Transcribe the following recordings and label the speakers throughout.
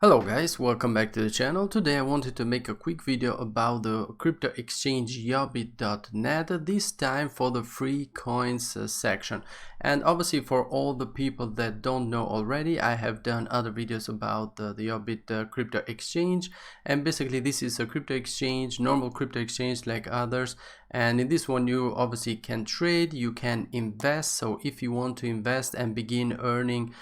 Speaker 1: Hello guys, welcome back to the channel. Today I wanted to make a quick video about the crypto exchange Yobit.net, this time for the free coins section. And obviously for all the people that don't know already, I have done other videos about the Yobit crypto exchange, and basically this is a crypto exchange, normal crypto exchange like others. And in this one you obviously can trade, you can invest. So if you want to invest and begin earning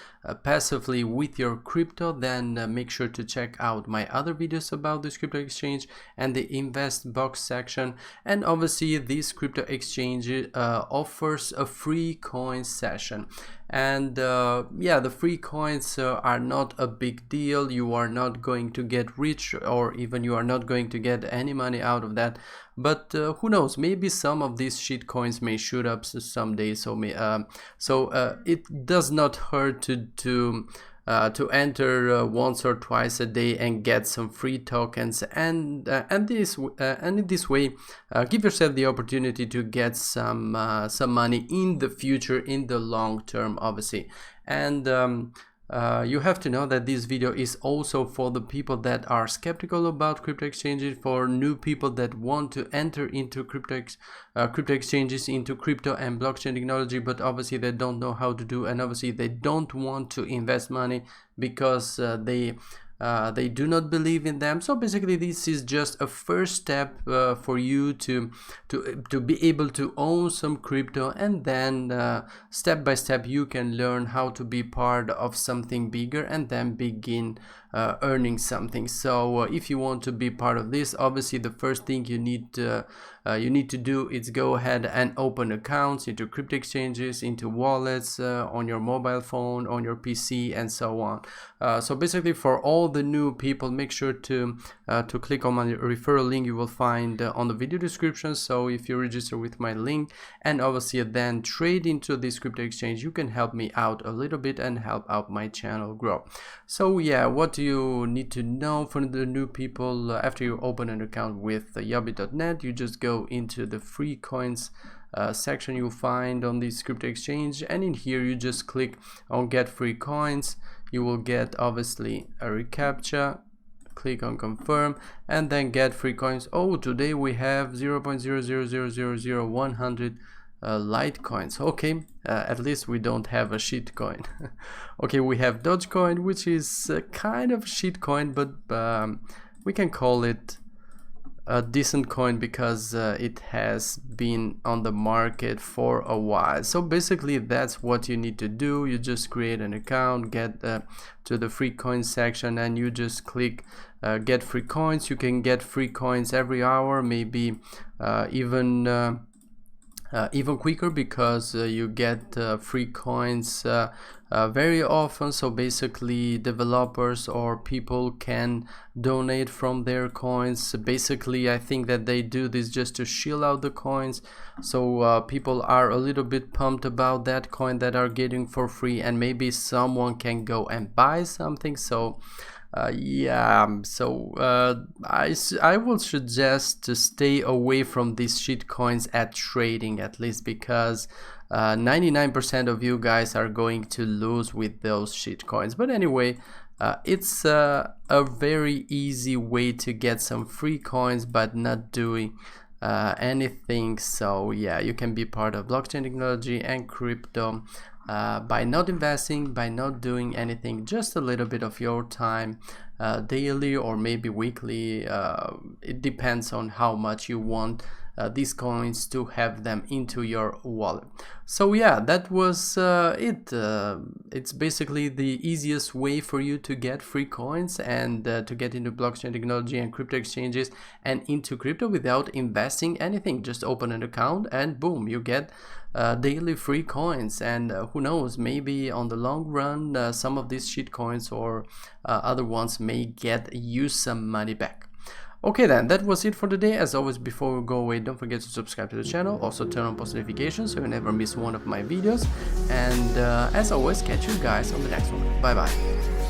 Speaker 1: passively with your crypto, then make sure to check out my other videos about this crypto exchange and the invest box section. And obviously this crypto exchange offers a free coin session, and yeah, the free coins are not a big deal. You are not going to get rich, or even you are not going to get any money out of that, but who knows, maybe some of these shit coins may shoot up someday. So it does not hurt to enter once or twice a day and get some free tokens, and in this way give yourself the opportunity to get some money in the future, in the long term, obviously. And you have to know that this video is also for the people that are skeptical about crypto exchanges, for new people that want to enter into crypto exchanges, into crypto and blockchain technology, but obviously they don't know how to do, and obviously they don't want to invest money because they do not believe in them. So basically this is just a first step for you to be able to own some crypto, and then step by step you can learn how to be part of something bigger and then begin earning something. So if you want to be part of this, obviously the first thing you need to do is go ahead and open accounts into crypto exchanges, into wallets, on your mobile phone, on your PC, and so on. So basically for all the new people, make sure to click on my referral link you will find on the video description. So if you register with my link and obviously then trade into this crypto exchange, you can help me out a little bit and help out my channel grow. So yeah, what do you need to know for the new people? After you open an account with Yobit.net, you just go into the free coins section you'll find on this crypto exchange, and in here you just click on get free coins. You will get obviously a reCAPTCHA, click on confirm, and then get free coins. Oh, today we have 0.000000100 Litecoins. Okay, at least we don't have a shit coin. Okay, we have Dogecoin, which is kind of shit coin, but we can call it a decent coin because it has been on the market for a while. So basically that's what you need to do. You just create an account, get to the free coins section, and you just click get free coins. You can get free coins every hour, maybe even quicker, because you get free coins very often. So basically developers or people can donate from their coins. Basically I think that they do this just to shill out the coins, so people are a little bit pumped about that coin that are getting for free, and maybe someone can go and buy something. So yeah, so I will suggest to stay away from these shit coins at trading, at least, because 99% of you guys are going to lose with those shit coins. But anyway, it's a very easy way to get some free coins but not doing anything. So yeah, you can be part of blockchain technology and crypto by not investing, by not doing anything, just a little bit of your time daily or maybe weekly. It depends on how much you want these coins to have them into your wallet. So yeah, that was it. It's basically the easiest way for you to get free coins and to get into blockchain technology and crypto exchanges and into crypto without investing anything. Just open an account and boom, you get daily free coins. And who knows, maybe on the long run some of these shit coins or other ones may get you some money back. Okay then, that was it for today. As always, before we go away, don't forget to subscribe to the channel, also turn on post notifications so you never miss one of my videos, and as always, catch you guys on the next one. Bye bye.